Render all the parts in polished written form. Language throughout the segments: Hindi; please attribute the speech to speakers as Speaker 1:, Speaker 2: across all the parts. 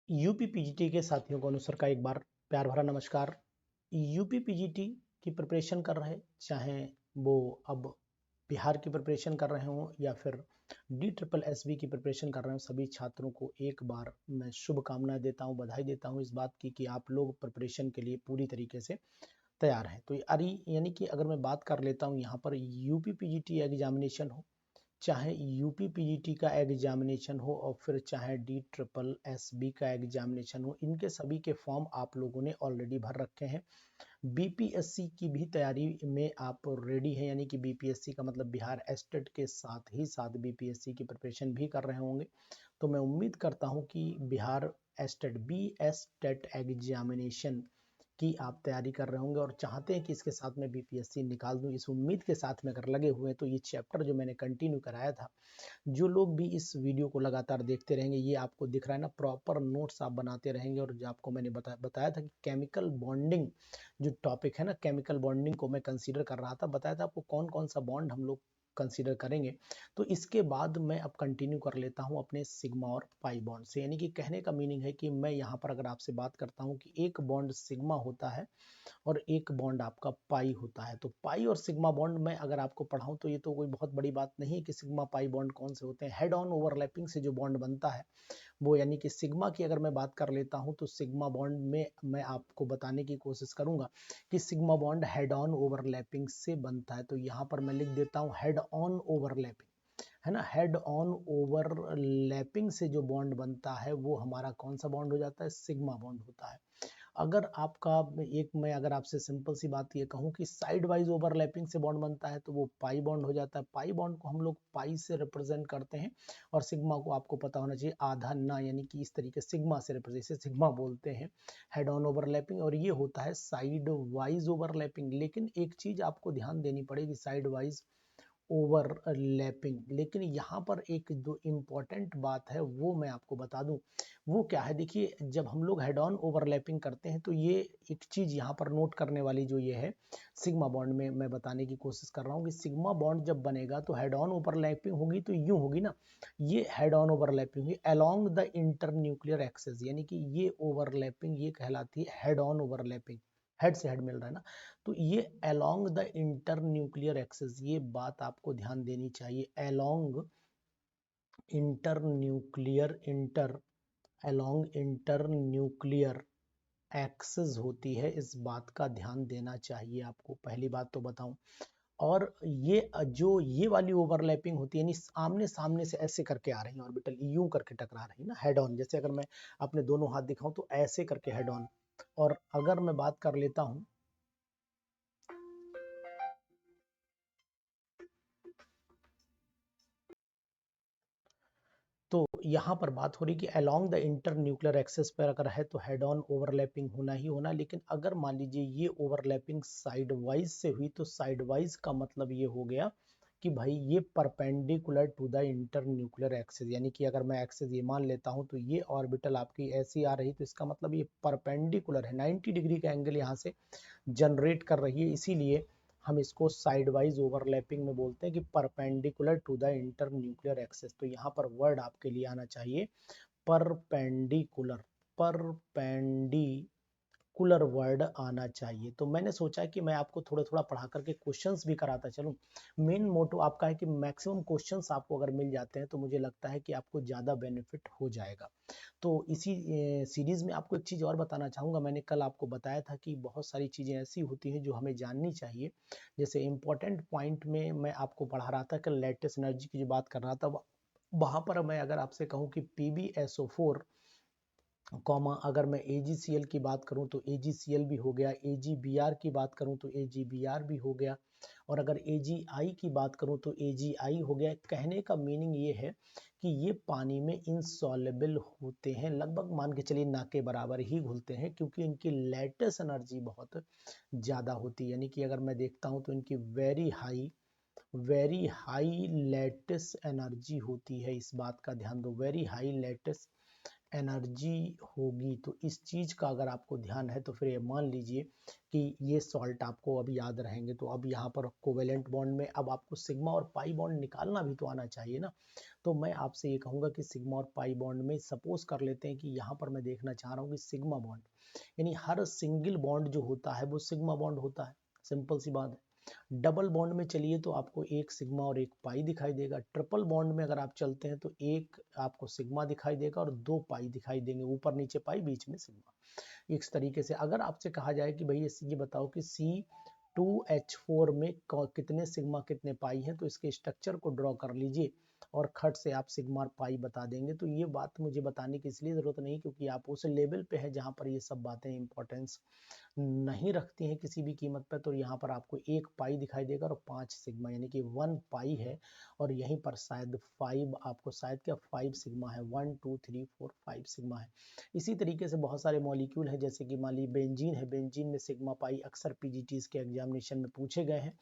Speaker 1: यूपी पीजीटी के साथियों को अनुसर का एक बार प्यार भरा नमस्कार। यूपी पीजीटी की प्रिपरेशन कर रहे, चाहे वो अब बिहार की प्रिपरेशन कर रहे हों या फिर DSSB की प्रिपरेशन कर रहे हो, सभी छात्रों को एक बार मैं शुभकामनाएं देता हूं, बधाई देता हूं इस बात की कि आप लोग प्रिपरेशन के लिए पूरी तरीके से तैयार हैं। तो यानी कि अगर मैं बात कर लेता हूं यहाँ पर यूपी पीजीटी एग्जामिनेशन हो, चाहे यूपी पीजीटी का एग्जामिनेशन हो और फिर चाहे DSSB का एग्जामिनेशन हो, इनके सभी के फॉर्म आप लोगों ने ऑलरेडी भर रखे हैं। बीपीएससी की भी तैयारी में आप रेडी हैं, यानी कि बीपीएससी का मतलब बिहार एस्टेट के साथ ही साथ बीपीएससी की प्रिपरेशन भी कर रहे होंगे। तो मैं उम्मीद करता हूं कि बिहार एस्टेट BSTET एग्जामिनेशन की आप तैयारी कर रहे होंगे और चाहते हैं कि इसके साथ में बीपीएससी निकाल दूं। इस उम्मीद के साथ में अगर लगे हुए हैं तो ये चैप्टर जो मैंने कंटिन्यू कराया था, जो लोग भी इस वीडियो को लगातार देखते रहेंगे, ये आपको दिख रहा है ना, प्रॉपर नोट्स आप बनाते रहेंगे। और जो आपको मैंने बताया था कि केमिकल बॉन्डिंग जो टॉपिक है ना, केमिकल बॉन्डिंग को मैं कंसीडर कर रहा था, बताया था आपको कौन कौन सा बॉन्ड हम लोग कंसीडर करेंगे। तो इसके बाद मैं अब कंटिन्यू कर लेता हूं अपने सिग्मा और पाई बॉन्ड से। यानी कि कहने का मीनिंग है कि मैं यहाँ पर अगर आपसे बात करता हूँ कि एक बॉन्ड सिग्मा होता है और एक बॉन्ड आपका पाई होता है, तो पाई और सिग्मा बॉन्ड में अगर आपको पढ़ाऊं तो ये तो कोई बहुत बड़ी बात नहीं है कि सिग्मा पाई बॉन्ड कौन से होते हैं। हेड ऑन ओवरलैपिंग से जो बॉन्ड बनता है वो, यानी कि सिग्मा की अगर मैं बात कर लेता हूं तो सिग्मा बॉन्ड में मैं आपको बताने की कोशिश करूंगा कि sigma bond head on overlapping से बनता है। तो यहाँ पर मैं लिख देता हूँ हेड ऑन ओवरलैपिंग, है ना। हेड ऑन ओवरलैपिंग से जो बॉन्ड बनता है वो हमारा कौन सा बॉन्ड हो जाता है, सिग्मा बॉन्ड होता है। अगर आपका एक मैं अगर आपसे सिंपल सी बात ये कहूँ कि साइड वाइज ओवरलैपिंग से बॉन्ड बनता है तो वो पाई बॉन्ड हो जाता है। पाई बॉन्ड को हम लोग पाई से रिप्रेजेंट करते हैं और सिग्मा को आपको पता होना चाहिए आधा ना, यानी कि इस तरीके सिग्मा से रिप्रेजेंट, इसे सिग्मा बोलते हैं हेड ऑन ओवरलैपिंग, और ये होता है साइड वाइज ओवरलैपिंग। लेकिन एक चीज आपको ध्यान देनी पड़ेगी, साइड वाइज ओवरलैपिंग, लेकिन यहाँ पर एक दो इम्पॉर्टेंट बात है वो मैं आपको बता दूं। वो क्या है, देखिए जब हम लोग हेड ऑन ओवरलैपिंग करते हैं तो ये एक चीज यहाँ पर नोट करने वाली जो ये है सिग्मा बॉन्ड में मैं बताने की कोशिश कर रहा हूँ कि सिग्मा बॉन्ड जब बनेगा तो हेड ऑन ओवरलैपिंग होगी तो यूं होगी ना, ये हेड ऑन ओवरलैपिंग हुई अलोंग द इंटरन्यूक्लियर एक्सेस, यानी कि ये ओवरलैपिंग ये कहलाती है हेड ऑन ओवरलैपिंग, हेड से हेड मिल रहा है ना। तो ये along the inter nuclear access, ये बात आपको ध्यान देनी चाहिए, along inter nuclear along inter nuclear access होती है, इस बात का ध्यान देना चाहिए आपको, पहली बात तो बताऊं। और ये जो ये वाली ओवरलैपिंग होती है, यानी आमने सामने से ऐसे करके आ रही है ऑर्बिटल, यूं करके टकरा रही है ना, हेड ऑन। जैसे अगर मैं अपने दोनों हाथ दिखाऊं तो ऐसे करके हेड ऑन। और अगर मैं बात कर लेता हूं तो यहाँ पर बात हो रही कि along the inter nuclear access पर अगर है तो हेड ऑन ओवरलैपिंग होना ही होना। लेकिन अगर मान लीजिए ये ओवरलैपिंग साइड वाइज से हुई तो साइड वाइज का मतलब ये हो गया कि भाई ये perpendicular to the inter nuclear axis, यानी कि अगर मैं एक्सेस ये मान लेता हूं तो ये ऑर्बिटल आपकी ऐसी आ रही तो इसका मतलब ये परपेंडिकुलर है, 90 डिग्री का एंगल यहाँ से जनरेट कर रही है, इसीलिए हम इसको साइड वाइज ओवरलैपिंग में बोलते हैं कि perpendicular to the inter nuclear axis. तो यहाँ पर वर्ड आपके लिए आना चाहिए परपेंडिकुलर, परपेंडिकुलर वर्ड आना चाहिए। तो मैंने सोचा कि मैं आपको थोड़ा थोड़ा पढ़ा करके क्वेश्चंस भी कराता चलूं। मेन मोटो आपका है कि मैक्सिमम क्वेश्चंस आपको अगर मिल जाते हैं तो मुझे लगता है कि आपको ज़्यादा बेनिफिट हो जाएगा। तो इसी सीरीज में आपको एक चीज़ और बताना चाहूँगा, मैंने कल आपको बताया था कि बहुत सारी चीज़ें ऐसी होती हैं जो हमें जाननी चाहिए। जैसे इंपॉर्टेंट पॉइंट में मैं आपको पढ़ा रहा था कि लेटेस्ट एनर्जी की जो बात कर रहा था, वहाँ पर मैं अगर आपसे कहूँ कि PbSO4 कॉमा, अगर मैं AgCl की बात करूं तो AgCl भी हो गया, AgBr की बात करूं तो AgBr भी हो गया, और अगर AgI की बात करूं तो AgI हो गया। कहने का मीनिंग ये है कि ये पानी में इंसॉल्युबल होते हैं, लगभग मान के चलिए ना के बराबर ही घुलते हैं, क्योंकि इनकी लेटेस्ट एनर्जी बहुत ज़्यादा होती है। यानी कि अगर मैं देखता हूँ तो इनकी वेरी हाई लेटेस्ट एनर्जी होती है, इस बात का ध्यान दो, वेरी हाई लेटेस्ट एनर्जी होगी। तो इस चीज का अगर आपको ध्यान है तो फिर ये मान लीजिए कि ये सॉल्ट आपको अब याद रहेंगे। तो अब यहाँ पर कोवेलेंट बॉन्ड में अब आपको सिग्मा और पाई बॉन्ड निकालना भी तो आना चाहिए ना। तो मैं आपसे ये कहूँगा कि सिग्मा और पाई बॉन्ड में सपोज कर लेते हैं कि यहाँ पर मैं देखना चाह रहा हूँ कि सिग्मा बॉन्ड, यानी हर सिंगल बॉन्ड जो होता है वो सिग्मा बॉन्ड होता है, सिंपल सी बात है। डबल बॉन्ड में चलिए तो आपको एक सिग्मा और एक पाई दिखाई देगा। ट्रिपल बॉन्ड में अगर आप चलते हैं तो एक आपको सिग्मा दिखाई देगा और दो पाई दिखाई देंगे, ऊपर नीचे पाई बीच में सिग्मा। इस तरीके से अगर आपसे कहा जाए कि भाई ये बताओ कि C2H4 में कितने सिग्मा कितने पाई हैं, तो इसके स्ट्रक्चर को ड्रॉ कर लीजिए और खट से आप सिग्मा और पाई बता देंगे। तो ये बात मुझे बताने की इसलिए ज़रूरत नहीं क्योंकि आप उस लेवल पे है जहाँ पर ये सब बातें इंपॉर्टेंस नहीं रखती हैं किसी भी कीमत पर। तो यहाँ पर आपको एक पाई दिखाई देगा और 5 सिग्मा, यानी कि 1 पाई है और यहीं पर शायद 5 आपको शायद क्या 5 सिग्मा है, 1 2 3 4 5 सिग्मा है। इसी तरीके से बहुत सारे मॉलिक्यूल हैं, जैसे कि मान ली बेंजीन है, बेंजीन में सिग्मा पाई अक्सर पीजीटीज के एग्जामिनेशन में पूछे गए हैं,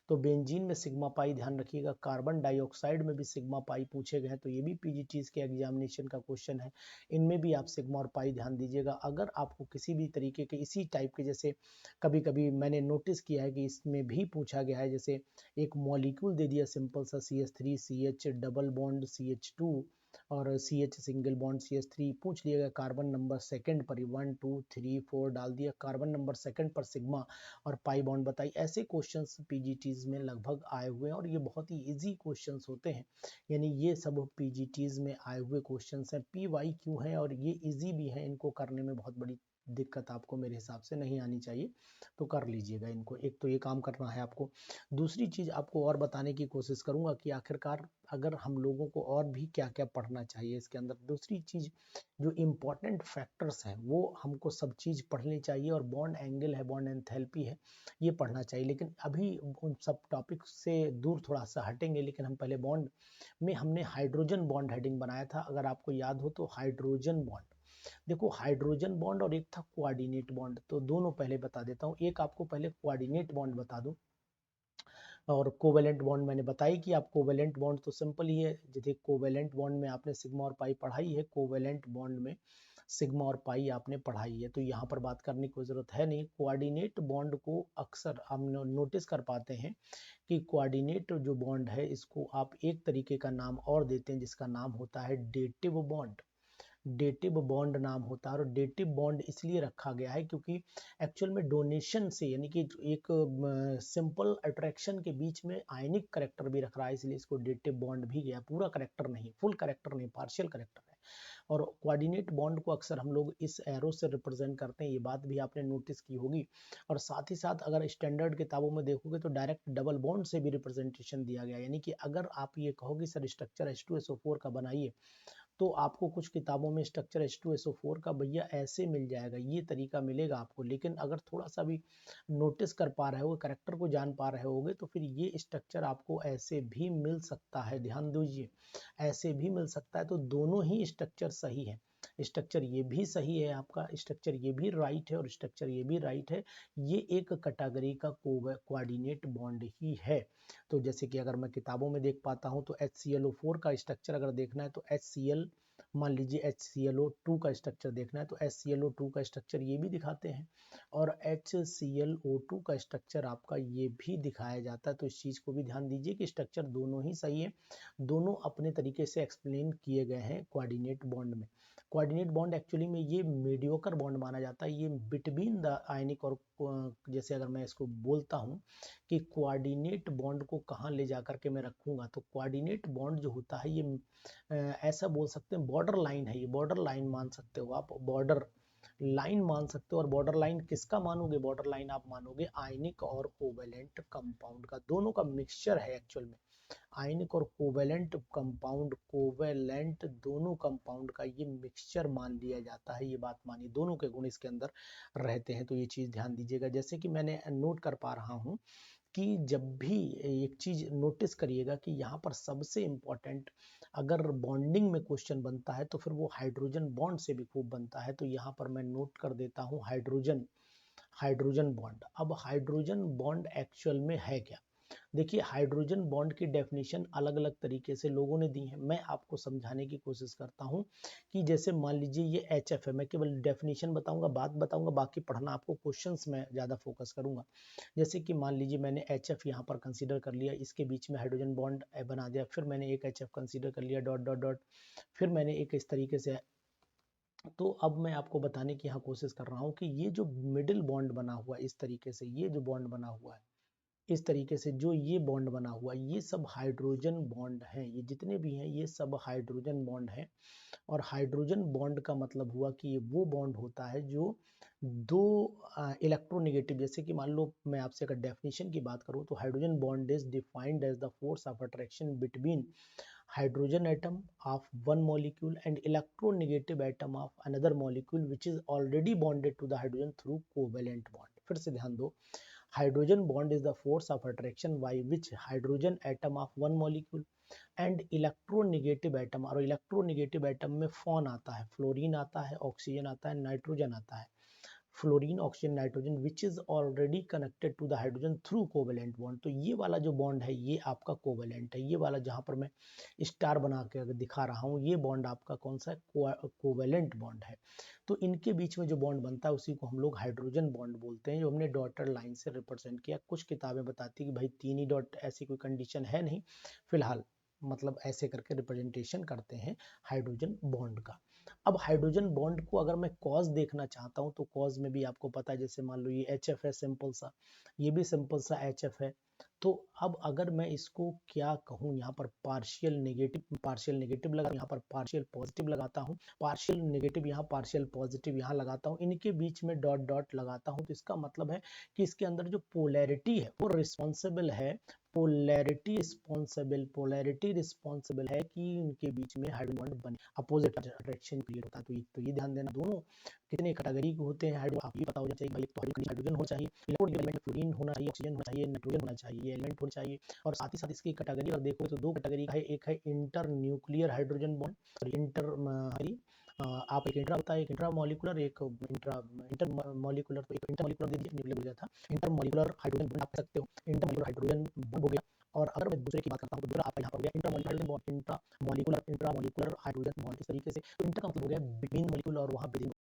Speaker 1: तो बेंजीन में सिग्मा पाई ध्यान रखिएगा। कार्बन डाइऑक्साइड में भी सिग्मा पाई पूछे गए हैं, तो ये भी पीजीटीज के एग्जामिनेशन का क्वेश्चन है, इनमें भी आप सिग्मा और पाई ध्यान दीजिएगा। अगर आपको किसी भी तरीके के इसी टाइप के, जैसे कभी कभी मैंने नोटिस किया है कि इसमें भी पूछा गया है, जैसे एक मॉलिक्यूल दे दिया सिंपल सा CH3 CH double bond CH2 और CH सिंगल बॉन्ड CH3, पूछ लिया गया कार्बन नंबर सेकंड पर ही 1 2 3 4 डाल दिया, कार्बन नंबर सेकंड पर सिग्मा और पाई बॉन्ड बताई। ऐसे क्वेश्चंस पीजीटीज में लगभग आए हुए हैं और ये बहुत ही इजी क्वेश्चंस होते हैं, यानी ये सब पीजीटीज में आए हुए क्वेश्चंस हैं, PYQ हैं और ये इजी भी हैं, इनको करने में बहुत बड़ी दिक्कत आपको मेरे हिसाब से नहीं आनी चाहिए, तो कर लीजिएगा इनको। एक तो ये काम करना है आपको। दूसरी चीज़ आपको और बताने की कोशिश करूंगा कि आखिरकार अगर हम लोगों को और भी क्या क्या पढ़ना चाहिए इसके अंदर। दूसरी चीज़ जो इम्पोर्टेंट फैक्टर्स हैं वो हमको सब चीज़ पढ़नी चाहिए, और बॉन्ड एंगल है, बॉन्ड एंथैल्पी है, ये पढ़ना चाहिए। लेकिन अभी उन सब टॉपिक से दूर थोड़ा सा हटेंगे, लेकिन हम पहले बॉन्ड में हमने हाइड्रोजन बॉन्ड हेडिंग बनाया था, अगर आपको याद हो तो। हाइड्रोजन बॉन्ड, देखो हाइड्रोजन बॉन्ड और एक था कोऑर्डिनेट बॉन्ड, तो दोनों पहले बता देता हूँ। एक आपको पहले कोऑर्डिनेट बॉन्ड बता दूं, और कोवेलेंट बॉन्ड मैंने बताई कि आप कोवेलेंट बॉन्ड तो सिंपल ही है, जैसे कोवेलेंट बॉन्ड में आपने सिग्मा और पाई पढ़ाई है, कोवेलेंट बॉन्ड में सिग्मा और पाई आपने पढ़ाई है, तो यहाँ पर बात करने की जरूरत है नहीं। कोऑर्डिनेट बॉन्ड को अक्सर हम नोटिस कर पाते हैं कि कोऑर्डिनेट जो बॉन्ड है इसको आप एक तरीके का नाम और देते हैं, जिसका नाम होता है डेटिव बॉन्ड। डेटिव बॉन्ड नाम होता है, और डेटिव बॉन्ड इसलिए रखा गया है क्योंकि एक्चुअल में डोनेशन से, यानी कि एक सिंपल अट्रैक्शन के बीच में आयनिक करेक्टर भी रख रहा है, इसलिए इसको डेटिव बॉन्ड भी गया। पूरा करेक्टर नहीं, फुल करेक्टर नहीं, पार्शियल करेक्टर है। और कोऑर्डिनेट बॉन्ड को अक्सर हम लोग इस एरो से रिप्रेजेंट करते हैं, ये बात भी आपने नोटिस की होगी। और साथ ही साथ अगर स्टैंडर्ड किताबों में देखोगे तो डायरेक्ट डबल बॉन्ड से भी रिप्रेजेंटेशन दिया गया, यानी कि अगर आप ये कहोगे सर स्ट्रक्चर H2SO4 का बनाइए, तो आपको कुछ किताबों में स्ट्रक्चर H2SO4 का भैया ऐसे मिल जाएगा, ये तरीका मिलेगा आपको। लेकिन अगर थोड़ा सा भी नोटिस कर पा रहे हो, करेक्टर को जान पा रहे होगे, तो फिर ये स्ट्रक्चर आपको ऐसे भी मिल सकता है, ध्यान दीजिए, ऐसे भी मिल सकता है। तो दोनों ही स्ट्रक्चर सही है, स्ट्रक्चर ये भी सही है आपका, स्ट्रक्चर ये भी राइट है और स्ट्रक्चर ये भी राइट है। ये एक कैटेगरी का कोऑर्डिनेट बॉन्ड ही है। तो जैसे कि अगर मैं किताबों में देख पाता हूँ तो HClO4 का स्ट्रक्चर अगर देखना है तो HCl, मान लीजिए HClO2 का स्ट्रक्चर देखना है तो HClO2 का स्ट्रक्चर ये भी दिखाते हैं, और HClO2 का स्ट्रक्चर आपका ये भी दिखाया जाता है। तो इस चीज़ को भी ध्यान दीजिए कि स्ट्रक्चर दोनों ही सही है, दोनों अपने तरीके से एक्सप्लेन किए गए हैं कोऑर्डिनेट बॉन्ड में। कोऑर्डिनेट बॉन्ड एक्चुअली में ये मीडियोकर बॉन्ड माना जाता है, ये बिटवीन द आयनिक और जैसे अगर मैं इसको बोलता हूँ कि कोऑर्डिनेट बॉन्ड को कहाँ ले जा करके मैं रखूँगा, तो कोऑर्डिनेट बॉन्ड जो होता है ये ऐसा बोल सकते हैं बॉर्डर लाइन है, ये बॉर्डर लाइन मान सकते हो आप, बॉर्डर लाइन मान सकते हो। और बॉर्डर लाइन किसका मानोगे, बॉर्डर लाइन आप मानोगे आयनिक और कोवेलेंट कंपाउंड का, दोनों का मिक्सचर है एक्चुअल में। आयनिक और कोवेलेंट कंपाउंड, कोवेलेंट दोनों कंपाउंड का ये मिक्सचर मान लिया जाता है, ये बात मानिए, दोनों के गुण इसके अंदर रहते हैं। तो ये चीज़ ध्यान दीजिएगा। जैसे कि मैंने नोट कर पा रहा हूँ कि जब भी एक चीज नोटिस करिएगा कि यहाँ पर सबसे इम्पोर्टेंट अगर बॉन्डिंग में क्वेश्चन बनता है तो फिर वो हाइड्रोजन बॉन्ड से भी खूब बनता है। तो यहाँ पर मैं नोट कर देता हूँ हाइड्रोजन, हाइड्रोजन बॉन्ड। अब हाइड्रोजन बॉन्ड एक्चुअल में है क्या, देखिए हाइड्रोजन बॉन्ड की डेफिनेशन अलग अलग तरीके से लोगों ने दी है, मैं आपको समझाने की कोशिश करता हूँ कि जैसे मान लीजिए ये HF है, मैं केवल डेफिनेशन बताऊंगा, बात बताऊंगा, बाकी पढ़ना आपको, क्वेश्चंस में ज़्यादा फोकस करूंगा। जैसे कि मान लीजिए मैंने HF यहाँ पर कंसीडर कर लिया, इसके बीच में हाइड्रोजन बॉन्ड बना दिया, फिर मैंने एक HF कंसीडर कर लिया डॉट डॉट डॉट, फिर मैंने एक इस तरीके से। तो अब मैं आपको बताने की यहाँ कोशिश कर रहा हूँ कि ये जो मिडिल बॉन्ड बना हुआ है इस तरीके से, ये जो बॉन्ड बना हुआ है इस तरीके से, जो ये बॉन्ड बना हुआ है, ये सब हाइड्रोजन बॉन्ड हैं, ये जितने भी हैं ये सब हाइड्रोजन बॉन्ड हैं। और हाइड्रोजन बॉन्ड का मतलब हुआ कि ये वो बॉन्ड होता है जो दो इलेक्ट्रोनेगेटिव, जैसे कि मान लो मैं आपसे अगर डेफिनेशन की बात करूं तो hydrogen bond is defined as the force of attraction between hydrogen atom of one molecule and electronegative atom of another molecule which is already bonded to the hydrogen through covalent bond। फिर से ध्यान दो, hydrogen bond is the force of attraction by which hydrogen atom of one molecule and electronegative atom, और electronegative atom में फोन आता है, फ्लोरीन आता है, ऑक्सीजन आता है, नाइट्रोजन आता है, fluorine oxygen nitrogen which is already connected to the hydrogen through covalent bond. तो ये वाला जो बॉन्ड है ये आपका कोवेलेंट है, ये वाला जहां पर मैं स्टार बना के अगर दिखा रहा हूँ ये बॉन्ड आपका कौन सा है, कोवेलेंट बॉन्ड है। तो इनके बीच में जो बॉन्ड बनता है उसी को हम लोग हाइड्रोजन बॉन्ड बोलते हैं, जो हमने डॉटेड लाइन से रिप्रेजेंट किया। कुछ किताबें बताती है कि भाई 3 ही डॉट, ऐसी कोई कंडीशन है नहीं फिलहाल, मतलब ऐसे करके रिप्रेजेंटेशन करते हैं हाइड्रोजन बॉन्ड का। अब हाइड्रोजन बॉन्ड को अगर मैं कॉज देखना चाहता हूं तो कॉज में भी आपको पता है, जैसे मान लो ये HF है सिंपल सा, ये भी सिंपल सा HF है। तो अब अगर मैं इसको क्या कहूँ, यहाँ पर पार्शियल नेगेटिव लगा, यहाँ पर पार्शियल पॉजिटिव लगाता हूँ, पार्शियल नेगेटिव यहाँ, पार्शियल पॉजिटिव यहाँ लगाता हूँ, इनके बीच में डॉट डॉट लगाता हूँ, तो इसका मतलब है कि इसके अंदर जो पोलैरिटी है वो रिस्पॉन्सिबल है, पोलैरिटी रिस्पॉन्सिबल है कि इनके बीच में हाइड्रोजन बॉन्ड बने, अपोजिट अट्रैक्शन क्रिएट होता है। तो ये ध्यान देना, दोनों कितने कैटेगरी के होते हैं हाइड्रोजन, आप ये पता होना चाहिए भाई, एक तो हाइड्रोजन होना चाहिए, इलेक्ट्रोनेगेटिव एलिमेंट फ्लोरीन होना चाहिए, ऑक्सीजन होना चाहिए, नाइट्रोजन होना चाहिए, एलिमेंट होना चाहिए। और साथ ही साथ इसकी कैटेगरी अगर देखोगे तो दो कैटेगरी का है, एक है इंटर न्यूक्लियर हाइड्रोजन बॉन्ड, और आप एक इंट्रा होता है, एक इंट्रा मॉलिकुलर, एक इंटर मॉलिकुलर। तो एक इंटर मॉलिकुलर दे दिया, न्यूक्लियर हो गया था, इंटर मॉलिकुलर हाइड्रोजन बॉन्ड आप सकते हो, इंटर मॉलिकुलर हाइड्रोजन बॉन्ड हो गया। और अगर मैं दूसरे की बात करता हूँ तो दूसरा आपका यहाँ पर हो गया inter molecular bond, intra molecular hydrogen bond, इस तरीके से। तो इंटर का मतलब हो गया बिटवीन मॉलिक्यूल और वहाँ